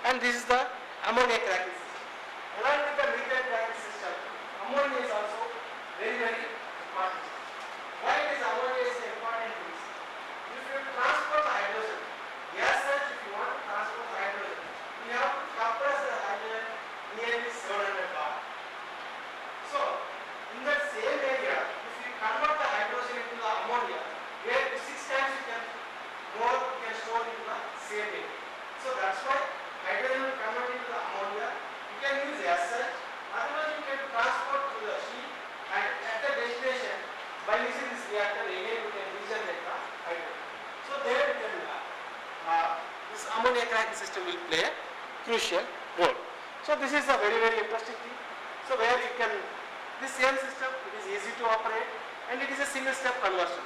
And this is the ammonia cracking system. Along with the methane cracking system, ammonia is also very important. Why is ammonia is important is if you transport the hydrogen, gas such if you want to transport the hydrogen, you have to compress the hydrogen nearly 700 bar. So in that same area, if you convert the hydrogen into the ammonia, where 6 times you can store into the same area. So that's why hydrogen will convert into the ammonia. You can use as such. Otherwise, you can transport to the ship and at the destination by using this reactor again you can regenerate the hydrogen. So there you can this ammonia cracking system will play a crucial role. So this is a very interesting thing. So where you can this same system it is easy to operate and it is a single step conversion.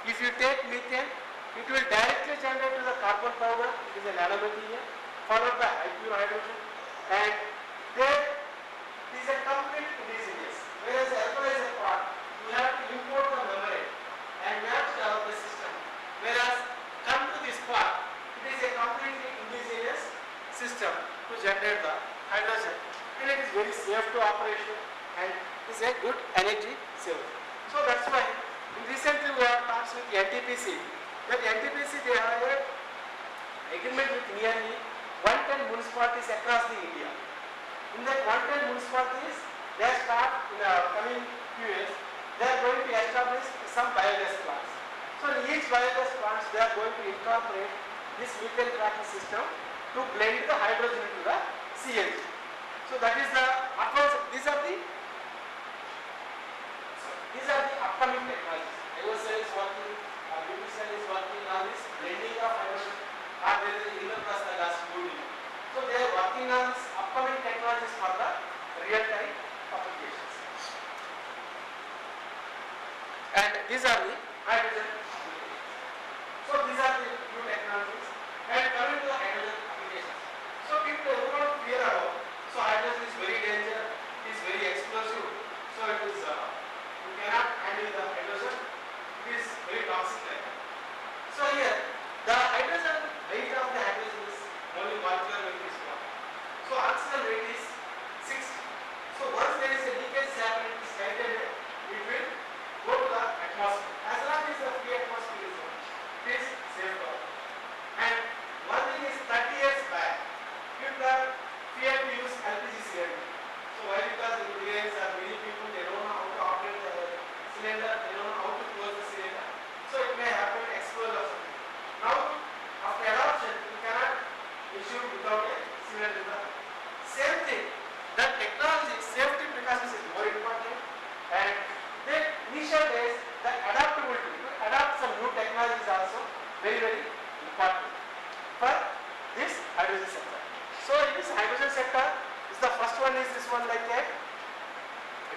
If you take methane, it will directly generate to the carbon powder, it is a nanomaterial, followed by high pure hydrogen, and there is a complete indigenous. Whereas the electrolyzer part, you have to import the membrane and map out the system. Whereas come to this part, it is a completely indigenous system to generate the hydrogen, and it is very safe to operation and is a good energy saver. So that's why recently we have talks with NTPC. That NTPC they have an agreement with nearly 110 municipalities across the India. In that 110 municipalities, they start in the coming few years, they are going to establish some biogas plants. So in each biogas plants, they are going to incorporate this methane cracking system to blend the hydrogen into the CNG. So that is the advanced. These are the upcoming technologies. IOCL is working, BPCL is working on this blending of hydrogen or there is inter gas cooling. So they are working on this upcoming technologies for the real-time applications. And these are the hydrogen applications. So these are the new technologies. And coming to the hydrogen applications. So people everyone clear about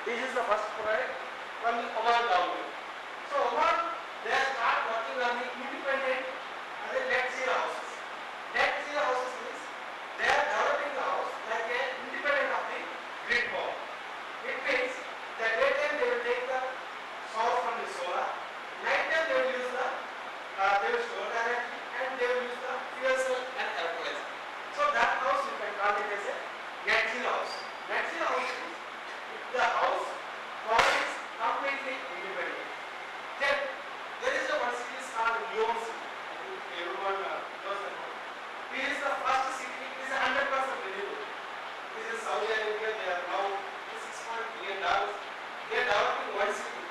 This is the first product from the Oman government. So Oman, they start working on the independent and the net zero houses. Net zero houses means they are developing the house like a independent of the grid power. It means the daytime they will take the power from the solar, night time they will use the they will store the energy and they will use the fuel cell and electrolyzer. So that house you can call it as a net zero house. Net zero house is if the house power is completely independent. Then there is a one city called Neom city. I think everyone knows that one. This is the first city. It is 100% renewable. This is Saudi Arabia. They are now $6 billion. They are developing one city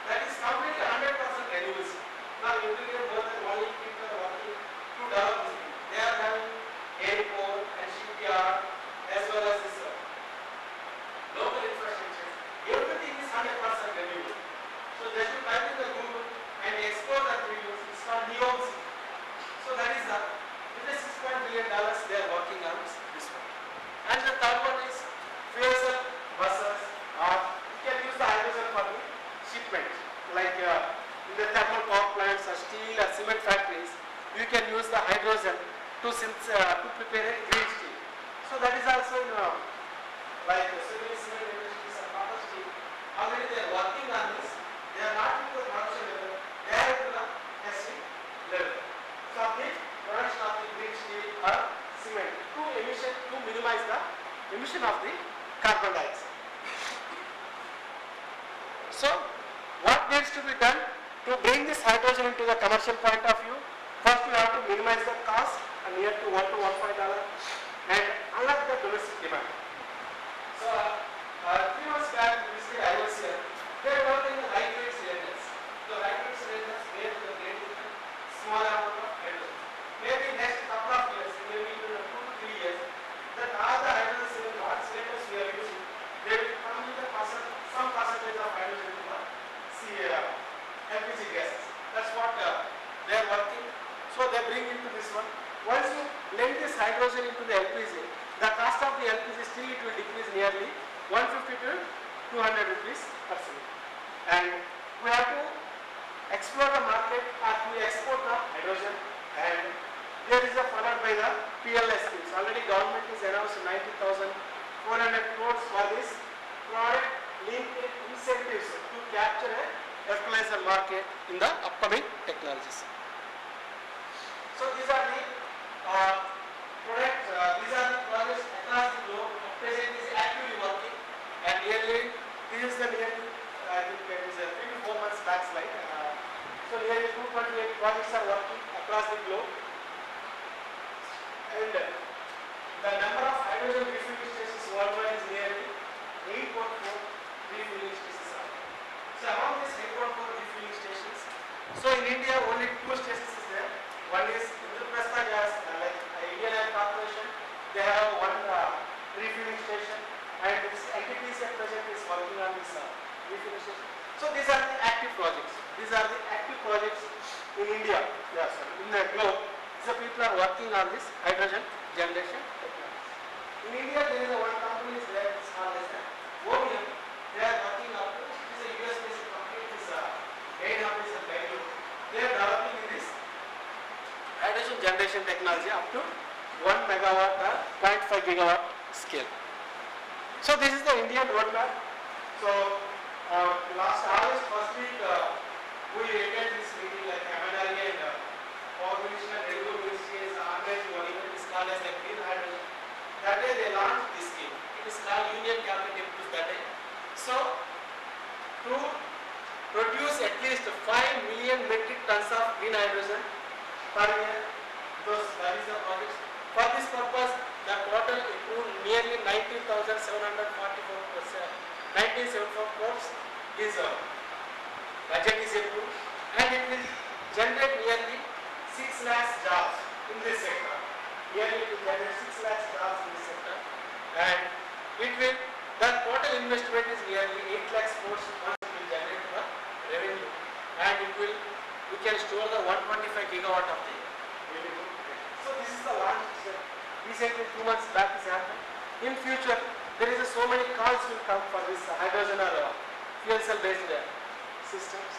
that is completely 100% renewable city. Now you will get more than 1 million people are working to develop this city. They are having airport and shipyard as well as this local infrastructure. Everything is 100% renewable. So they should type in the Google and explore that videos. It's called Neom city. So that is the with the $6 billion they are working on this one. And the third one is fuel cell buses, or you can use the hydrogen for the shipment. Like in the thermal power plants or steel or cement factories, you can use the hydrogen to prepare a green steel. So that is also in like civil cement industries and copper steel. Already they are working on this. They are not into the production level. They are into the testing level. So the production of the green steel or cement to minimize the emission of the carbon dioxide. So what needs to be done to bring this hydrogen into the commercial point of view? First we have to minimize the cost near to $1 to $1.5 and unlock the domestic demand. So 3 months back we visited IOCL. They are developing the lightweight cylinders. The lightweight cylinders where the grade is small amount of hydrogen. Maybe next couple of years, maybe in 2 to 3 years, that all the hydrogen cylinders we are using, they will come with some percentage of hydrogen in the LPG gases. That's what they are working. So they bring into this one. Once you blend this hydrogen into the LPG, the cost of the LPG still it will decrease nearly 150 to 200 rupees per cylinder. And we have to explore the market as we export the hydrogen, and there is a followed by the PLS schemes. Already government is announced 90,400 crores for this product linked incentives to capture a fertilizer market in the upcoming technologies. So these are the these are the projects across the globe. Present is actively working, and this is the nearly I think it is a 3 to 4 months back slide. So nearly 228 projects are working across the globe, and the number of hydrogen refueling stations worldwide is nearly 8.4 refueling stations. So among these 8.4 refueling stations, so in India only 2 stations is there. One is Indraprastha Gas, like Indian Oil Corporation. They have one refueling station, and this NTPC at present is working on this refueling station. So these are the active projects. These are the active projects in India. Yes, in the globe. So people are working on this hydrogen generation technology. In India, there is one company is there. It's called as OBM. They are working up to. It is a US-based company. It is main office in Bangalore. They are developing this hydrogen generation technology up to 1 megawatt or 0.5 gigawatt scale. So this is the Indian roadmap. So last August first week we attended this meeting like MNRE and Power Commission and Railway Ministry is organized one event is called as the Green Hydrogen. That day they launched this scheme. It is called Union Cabinet approved that day. So to produce at least 5 million metric tons of green hydrogen per year, that is the project. For this purpose, the total approved nearly 19,744 crores is budget is approved, and it will generate nearly 6 lakhs jobs in this sector. Nearly it will generate 6 lakhs jobs in this sector, and the total investment is nearly 8 lakhs crores once it will generate the revenue, and we can store the 125 gigawatt of the revenue. So this is the launch recently 2 months back is happened. In future there is so many calls will come for this hydrogen or fuel cell based systems.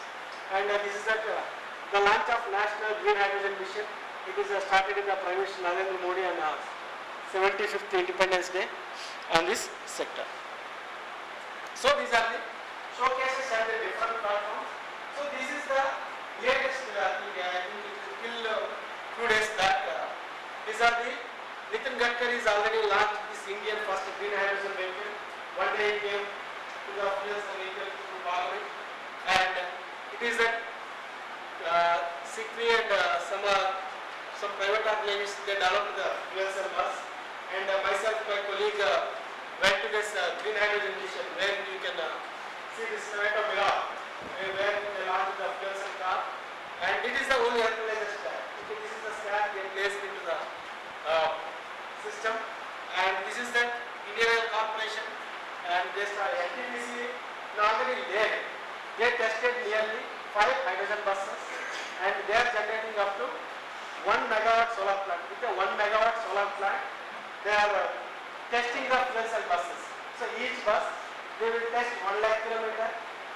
And this is the launch of National Green Hydrogen Mission. It is started in the Prime Minister Narendra Modi on 75th Independence Day on this sector. So these are the showcases and the different platforms. So this is the latest thing, I think it is till 2 days back. These are the Nitin Gadkari has already launched this Indian first green hydrogen vehicle. One day he came to the fuel cell vehicle to Parliament, and it is that SICRI and some private organizations, they developed the fuel cell bus, and myself, my colleague went to this green hydrogen mission where you can see this Toyota Mirai where they launched the fuel cell car, and it is the only electrolyzer stack. Okay, this is the stack they placed into the system, and this is the Indian Oil Corporation, and they started NTPC normally they tested nearly 5 hydrogen buses, and they are generating up to 1 megawatt solar plant. With a 1 megawatt solar plant, they are testing the fuel cell buses. So each bus, they will test 1 lakh kilometer,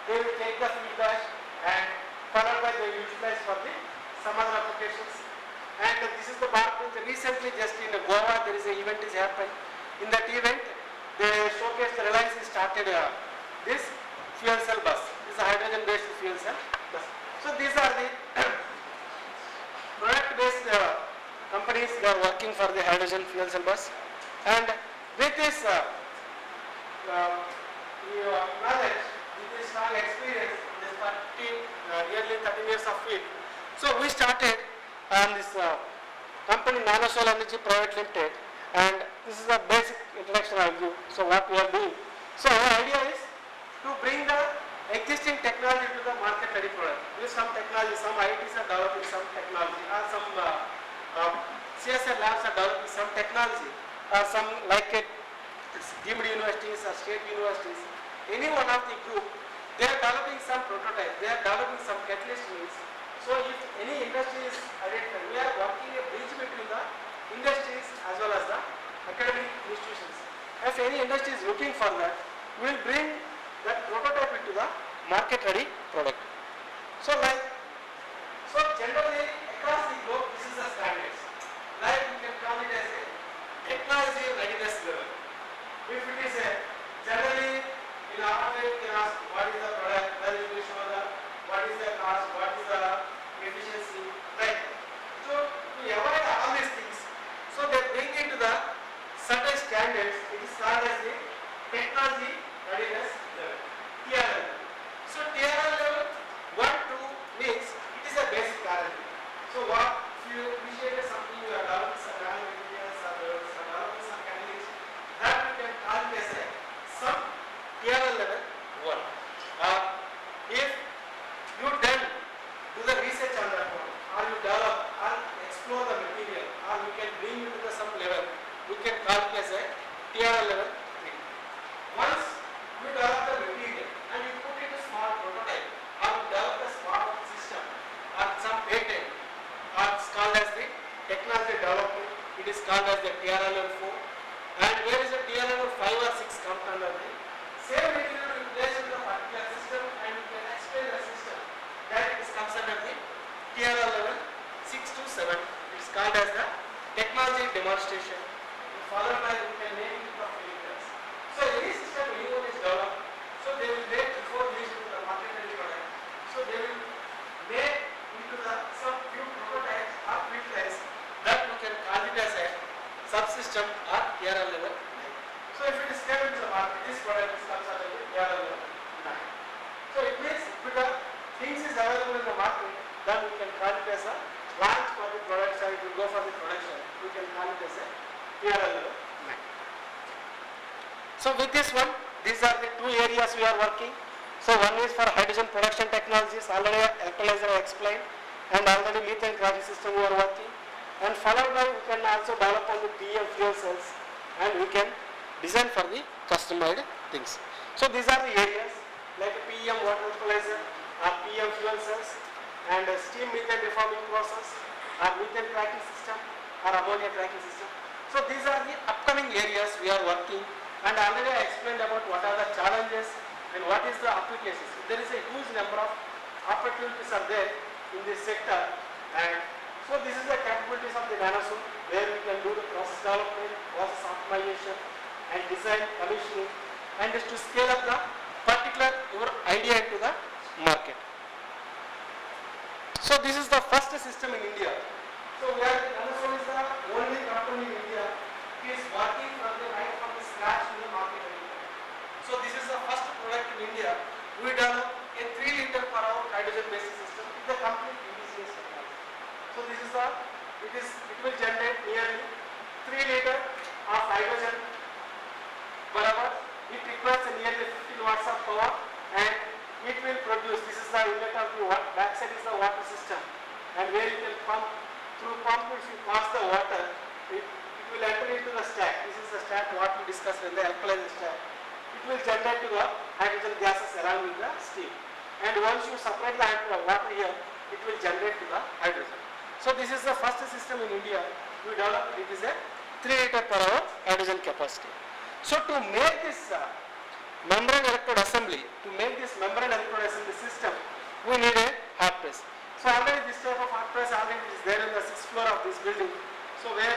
they will take the feedback, and followed by they will utilize for the some other applications. And this is the recently just in Goa there is an event is happened. In that event, they showcased the Reliance started this fuel cell bus. This is a hydrogen based fuel cell bus. So these are the product based companies that are working for the hydrogen fuel cell bus. And with this knowledge, with this strong experience, this nearly 13 years of field. So we started on this company Nanosol Energy Private Limited, and this is a basic introduction I'll give. So what we are doing. So our idea is to bring the existing technology to the market ready product. Use some technology, some IITs are developing some technology, or some CSR labs are developing some technology, or some like it deemed universities or state universities. Any one of the group, they are developing some prototype, they are developing some catalyst means. So if any industry is identified, we are working a bridge between the industries as well as the academic institutions. If any industry is looking for that, we will bring that prototype into the market ready product. So generally across the globe, this is the standards. Like we can call it as a technology readiness level. If it is a generally in our way we can ask what is the product, where will we show the what is the cost, what is the efficiency, right? So to avoid all these things, so they bring into the certain standards. It is called as the technology readiness level, TRL. So TRL level 1, 2 means it is a basic R&D. So what if you initiated something, you are developing some materials or developing some catalysts, that we can call it as a some TRL level 1. If you then do the research on that one, or you develop or explore the material, or you can bring it to the some level, we can call it as a TRL level 3. Once you develop the material and you put it in a small prototype, or you develop a small system or some patent, or it's called as the technology development, it is called as the TRL level 4. And where is the TRL level 5 or 6 comes under the same material you place in the particular system, and you can explain the system. That is comes under the TRL level 6 to 7. It is called as the technology demonstration. Followed by we can name it the filters. So any system anyone is developed, so they will make before release to the market ready product. So they will make into the some few prototypes or filters that we can call it as a subsystem or TRL level 9. So if it is came into the market, this product is considered as TRL level 9. So it means if the things is available in the market, then we can call it as a launch for the product, and it will go for the production. We can call it as a TRL level 9. So with this one, these are the 2 areas we are working. So one is for hydrogen production technologies, already electrolyzer I explained, and already methane cracking system we are working. And followed by we can also develop on the PEM fuel cells, and we can design for the customized things. So these are the areas like PEM water electrolyzer, PEM fuel cells, and steam methane reforming process, methane cracking system, or ammonia cracking system. So these are the upcoming areas we are working And already I explained about what are the challenges and what is the applications. There is a huge number of opportunities are there in this sector, and so this is the capabilities of the NanoSoon, where we can do the process development, process optimization and design, commissioning, and is to scale up the particular your idea into the market. So this is the first system in India. So where NanoSoon is the only company in India which is working from the right from the scratch in the market. So this is the first product in India. We developed a 3 liter per hour hydrogen based system with the complete EBCS technology. So this is the it will generate nearly 3 liter of hydrogen per hour. It requires nearly 15 watts of power, and it will produce. This is the inlet of the water. Backside is the water system, and where you can pump through pump. If you pass the water, it will enter into the stack. This is the stack what we discussed in the alkaline stack. It will generate to the hydrogen gases along with the steam, and once you separate the water here, it will generate to the hydrogen. So this is the first system in India we developed. It is a 3 liter per hour hydrogen capacity. So to make this membrane electrode assembly, system, we need a hot press. So already this type of hot press already is there in the 6th floor of this building. So where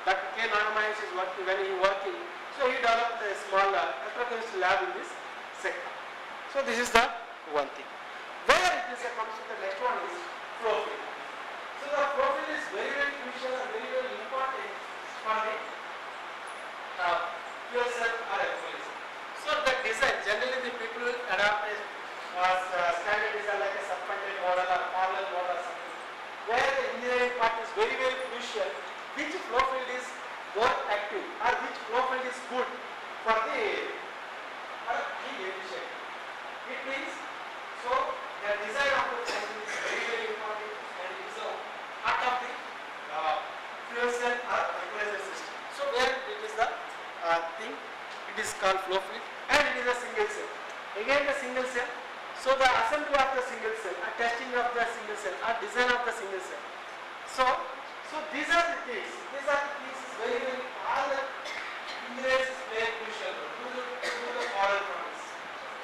Dr. K. Nanamahesh is working, when he is working, so he developed a small electrochemistry lab in this sector. So this is the one thing. Where it is comes to the next one is flow field. So the flow field is very, very crucial and very, very important for the fuel cell or electrolysis. So the design, generally the people adopt a standard design like a subcontinent model or parallel model or something, where the engineering part is very, very crucial. Which flow field is more active or which flow field is good for the heat efficient. It means, so the design of the system is very, very important, and it is a part of the fuel cell or electrolyzer system. So where it is the thing, it is called flow field, and it is a single cell. Again the single cell. So the assembly of the single cell, testing of the single cell, design of the single cell. So these are the things. These are the things very, very all the engineers play a crucial role to the model problems.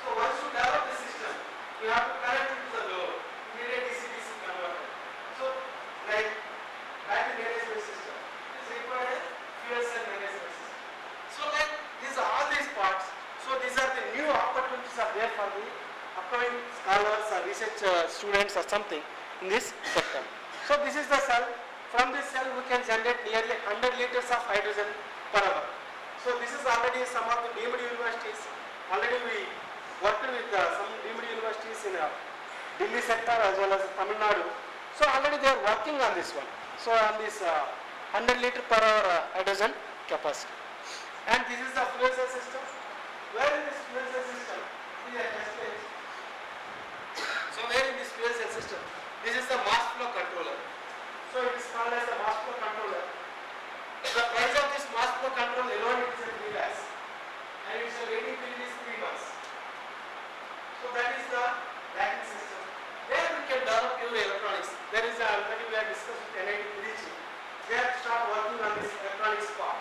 So once you develop the system, you have to connect it to the load. You need a DC-DC converter. So like battery management system, it is required a fuel cell management system. So like these are all these parts. So these are the new opportunities are there for the upcoming scholars or research students or something in this sector. So this is the cell. From this cell we can generate nearly 100 liters of hydrogen per hour. So this is already some of the deemed universities. Already we worked with some deemed universities in Delhi sector as well as Tamil Nadu. So already they are working on this one. So on this 100 liter per hour hydrogen capacity. And this is the fuel cell system. Where in this fuel cell system? So where in this fuel cell system? This is the mass flow controller. So it is called as the mass flow controller. The price of this mass flow control alone is 3 lakhs, and its waiting period is 3 months. So that is the racking system. There we can develop your electronics. There is already we have discussed with NIT Trichy. They have started working on this electronics part.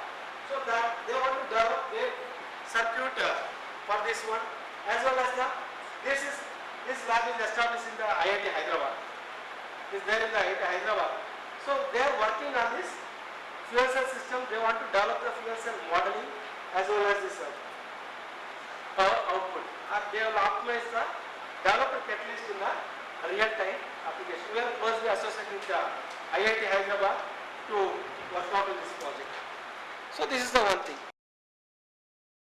So that they want to develop their circuit for this one, as well as this lab is established in the IIT Hyderabad. Is there in the IIT Hyderabad. So they are working on this fuel cell system. They want to develop the fuel cell modeling as well as this power output. They will optimize the developed catalyst in the real time application. We are closely associated with the IIT Hyderabad to work out on this project. So this is the one thing.